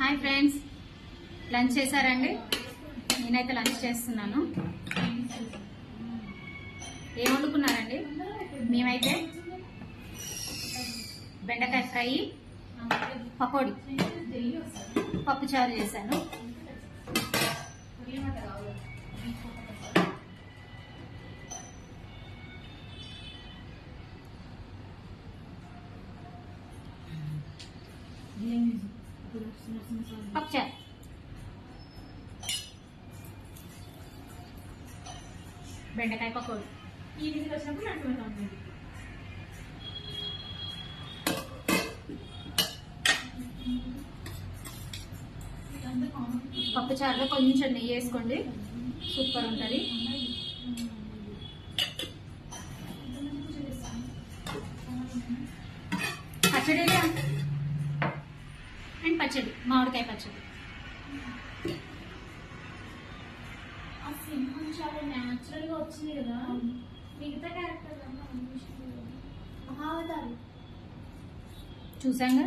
Hi friends, lunch చేశారండి? నేనైతే lunch చేస్తున్నాను. ఏం వండుకున్నారండి? మేమైతే బెండకాయ ఫ్రై, పకోడీ, పప్పుచారు చేశాను. పప్పుచారు, బెండకాయ పకోడీ. పప్పుచారులో కొంచెం నెయ్యి వేసుకోండి, సూపర్ ఉంటుంది. పచ్చడి అండ్ పచ్చడి, మామిడికాయ పచ్చడి. ఆ సింహం చాలా న్యాచురల్ గా వచ్చింది కదా. మిగతా క్యారెక్టర్ మహావతారి చూసాంగా.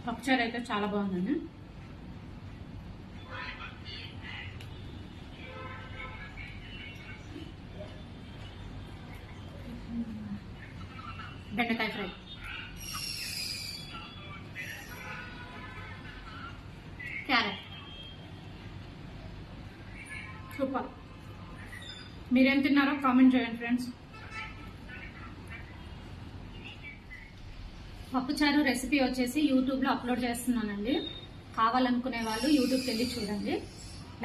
పప్పుచారు అయితే చాలా బాగుందండి. బెండకాయ ఫ్రై, క్యారెట్, సూపర్. మీరేం తిన్నారో కామెంట్ చేయండి ఫ్రెండ్స్. పప్పుచారు రెసిపీ వచ్చేసి యూట్యూబ్లో అప్లోడ్ చేస్తున్నానండి. కావాలనుకునే వాళ్ళు యూట్యూబ్కి వెళ్ళి చూడండి.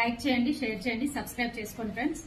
లైక్ చేయండి, షేర్ చేయండి, సబ్స్క్రైబ్ చేసుకోండి ఫ్రెండ్స్.